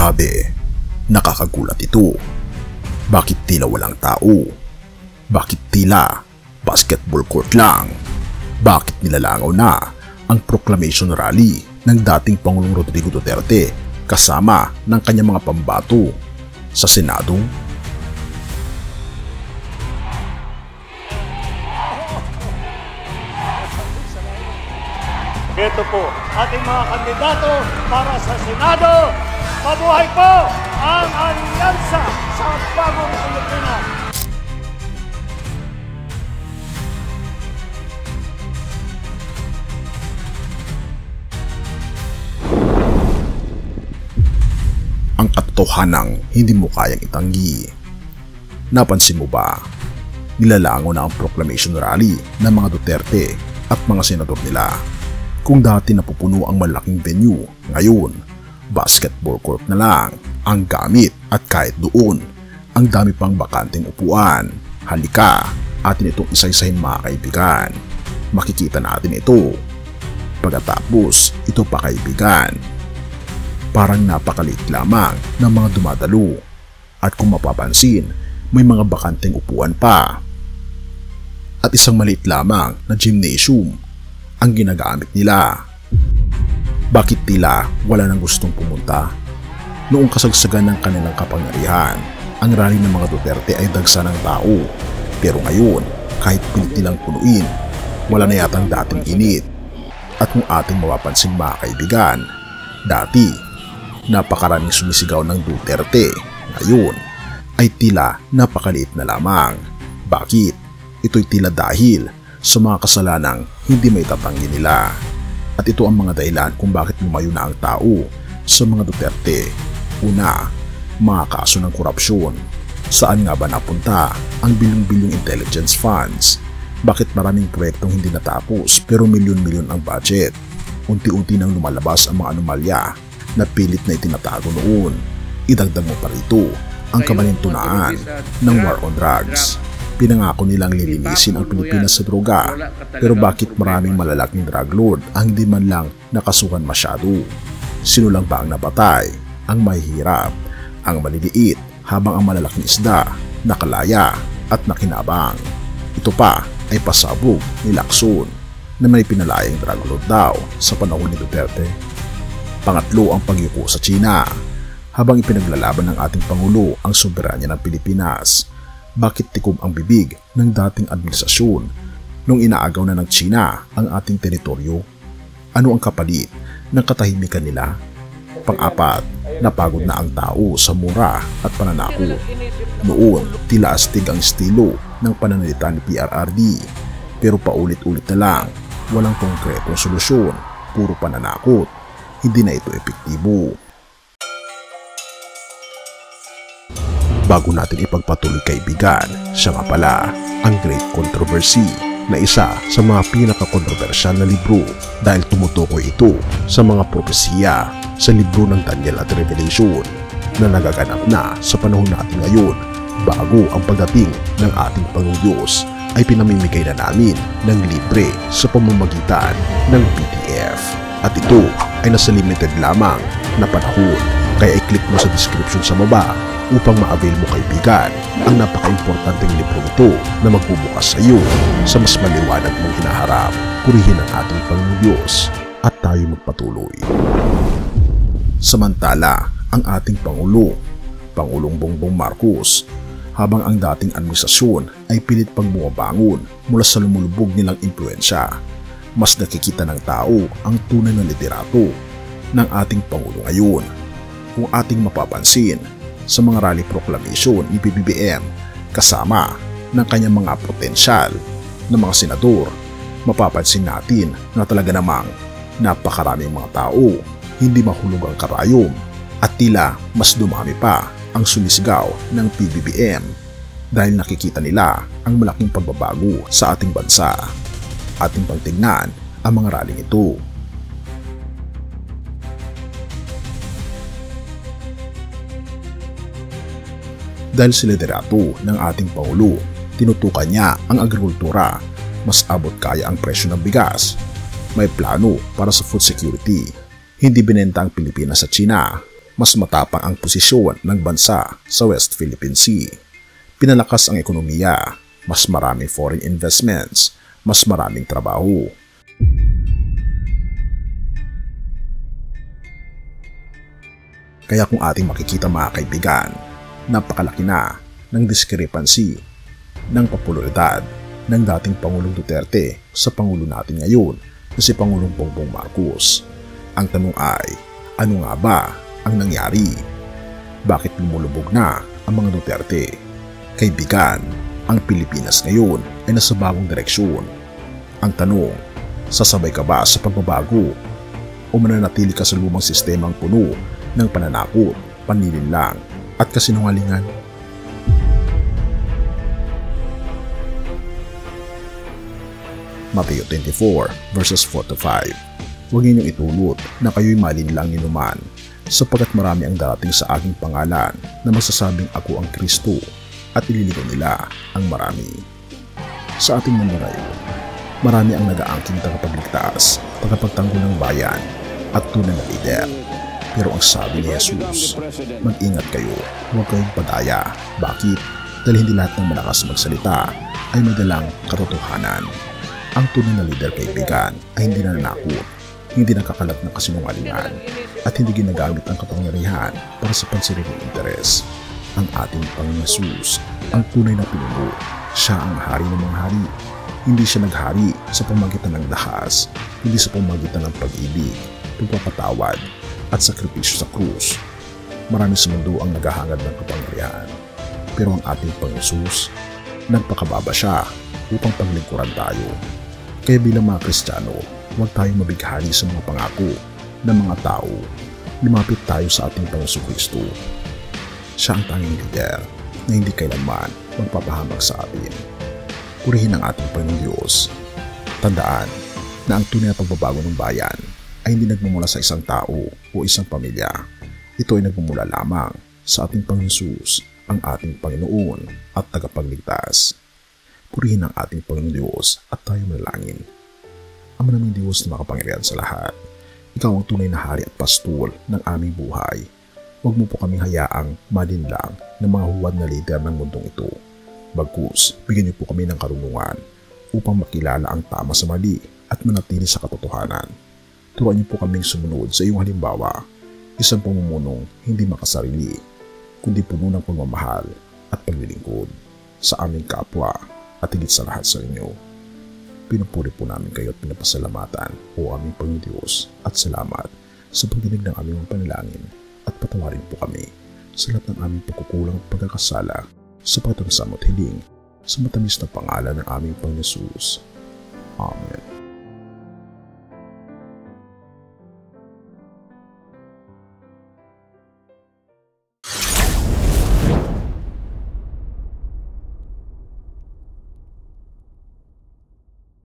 Grabe, nakakagulat ito. Bakit tila walang tao? Bakit tila basketball court lang? Bakit nilalangaw na ang proclamation rally ng dating Pangulong Rodrigo Duterte kasama ng kanyang mga pambato sa Senado? Ito po, ating mga kandidato para sa Senado. Mabuhay po ang Alyansa sa Bagong Pilipinas! Ang katotohanang hindi mo kayang itanggi. Napansin mo ba? Nilalango na ang proclamation rally ng mga Duterte at mga senador nila. Kung dati napupuno ang malaking venue, ngayon, basketball court na lang ang gamit at kahit doon, ang dami pang bakanteng upuan. Halika, atin itong isa-isahin mga kaibigan. Makikita natin ito. Pagkatapos, ito pa kaibigan. Parang napakaliit lamang ng mga dumadalo. At kung mapapansin, may mga bakanteng upuan pa. At isang maliit lamang na gymnasium ang ginagamit nila. Bakit tila wala nang gustong pumunta? Noong kasagsagan ng kanilang kapangyarihan, ang rally ng mga Duterte ay dagsa ng tao. Pero ngayon, kahit pilit nilang punuin, wala na yatang dating init. At kung ating mapapansin mga kaibigan, dati, napakaraming sumisigaw ng Duterte. Ngayon, ay tila napakaliit na lamang. Bakit? Ito'y tila dahil sa mga kasalanang hindi may tatanggi nila. At ito ang mga dahilan kung bakit lumayo na ang tao sa mga Duterte. Una, mga kaso ng korupsyon. Saan nga ba napunta ang bilyong-bilyong intelligence funds? Bakit maraming proyektong hindi natapos pero milyon-milyon ang budget? Unti-unti nang lumalabas ang mga anomalya na pilit na itinatago noon. Idagdag mo pa rito ang kamalintunaan ng war on drugs. Pinangako nilang lilinisin ang Pilipinas sa droga, pero bakit maraming malalaking drug lord ang hindi man lang nakasuhan masyado? Sino lang ba ang napatay? Ang mahihirap, ang maliliit, habang ang malalaking isda nakalaya at nakinabang. Ito pa ay pasabog ni Lacson na may pinalayang drug lord daw sa panahon ni Duterte. Pangatlo ang pagyuko sa China. Habang ipinaglalaban ng ating Pangulo ang soberanya ng Pilipinas, bakit tikom ang bibig ng dating administrasyon nung inaagaw na ng China ang ating teritoryo? Ano ang kapalit ng katahimikan nila? Pang-apat, napagod na ang tao sa mura at pananakot. Noon, tila astig ang estilo ng pananalita ni PRRD, pero paulit-ulit na lang, walang konkretong solusyon, puro pananakot. Hindi na ito epektibo. Bago natin ipagpatuloy kaibigan, siya nga pala ang Great Controversy na isa sa mga pinaka-kontrobersyal na libro dahil tumutukoy ito sa mga propesiya sa libro ng Daniel at Revelation na nagaganap na sa panahon natin ngayon. Bago ang pagdating ng ating Panginoong Diyos ay pinamimigay na namin ng libre sa pamamagitan ng PDF. At ito ay nasa limited lamang na panahon, kaya i-click mo sa description sa baba upang ma-avail mo kaibigan ang napaka-importanteng libro ito na magbubukas sa iyo sa mas maliwanag mong hinaharap. Purihin ang ating Panginoong Diyos at tayo magpatuloy. Samantala, ang ating Pangulo, Pangulong Bongbong Marcos, habang ang dating administrasyon ay pilit pang bumabangon mula sa lumulubog nilang impluensya, mas nakikita ng tao ang tunay na liderato ng ating Pangulo ngayon. Kung ating mapapansin, sa mga rally proclamation ni PBBM kasama ng kanyang mga potensyal na mga senador, mapapansin natin na talaga namang napakaraming mga tao, hindi mahulog ang karayom at tila mas dumami pa ang sumisigaw ng PBBM dahil nakikita nila ang malaking pagbabago sa ating bansa. Ating pagtingnan ang mga rallying ito. Dahil sa liderato ng ating Pangulo, tinutukan niya ang agrikultura, mas abot kaya ang presyo ng bigas. May plano para sa food security, hindi binenta ang Pilipinas sa China, Mas matapang ang posisyon ng bansa sa West Philippine Sea. Pinalakas ang ekonomiya, mas maraming foreign investments, mas maraming trabaho. Kaya kung ating makikita mga kaibigan, napakalaki na ng discrepancy ng popularidad ng dating Pangulong Duterte sa Pangulo natin ngayon na si Pangulong Bongbong Marcos. Ang tanong ay, ano nga ba ang nangyari? Bakit lumulubog na ang mga Duterte? Kaibigan, ang Pilipinas ngayon ay nasa bagong direksyon. Ang tanong, sasabay ka ba sa pagbabago o mananatili ka sa lumang sistemang puno ng pananakot, panlilinlang at kasinungalingan? Mateo 24 verses 4-5. Huwag ninyong itulot na kayo'y malinlang ninuman, sapagkat marami ang darating sa aking pangalan na magsasabing ako ang Kristo, at ililigaw nila ang marami. Sa ating mundo ngayon, marami ang nag-aangking tagapagligtas, tagapagtanggol ng bayan, at tunay na lider. Pero ang sabi ni Jesus, mag-ingat kayo, huwag kayong padaya. Bakit? Dahil hindi lahat ng malakas magsalita ay may dalang katotohanan. Ang tunay na lider, kaibigan, ay hindi nananakot, hindi nakakalat ng kasinungalingan, at hindi ginagamit ang kapangyarihan para sa pansariling interes. Ang ating Panginoon Jesus, ang tunay na pinuno, siya ang hari ng mga hari. Hindi siya naghari sa pamagitan ng dahas, hindi sa pamagitan ng pag-ibig, pagpapatawad, at sakripisyo sa krus. Marami sa mundo ang naghahangad ng kapangyarihan, pero ang ating Panginoon Jesus, nagpakababa siya upang paglingkuran tayo. Kaya bilang mga Kristiyano, huwag tayong mabighani sa mga pangako ng mga tao. Lumapit tayo sa ating Panginoon Kristo. Siya ang tanging lider na hindi kailanman magpapahamak sa atin. Purihin ang ating Panginoon Diyos. Tandaan na ang tunay na pagbabago ng bayan ay hindi nagmumula sa isang tao o isang pamilya. Ito ay nagmumula lamang sa ating Panginoon Jesus, ang ating Panginoon at tagapagligtas. Purihin ang ating Panginoon Diyos at tayo manalangin. Ama naming Diyos na makapangyarihan sa lahat, Ikaw ang tunay na hari at pastol ng aming buhay. Huwag mo po kaming hayaang malinlang ng mga huwad na lider ng mundong ito. Bagkus, bigyan niyo po kami ng karunungan upang makilala ang tama sa mali at manatili sa katotohanan. Turuan niyo po kaming sumunod sa iyong halimbawa, isang pamumunog hindi makasarili, kundi puno ng pagmamahal at paglilingkod sa aming kapwa at higit sa lahat sa inyo. Pinupuri po namin kayo at pinapasalamatan o aming Panginoon Diyos at salamat sa pagdinig ng aming panalangin at patawarin po kami sa lahat ng aming pagkukulang at pagkakasala sa pagtangsam at hiling sa matamis na pangalan ng aming Panginoon Jesus. Amen.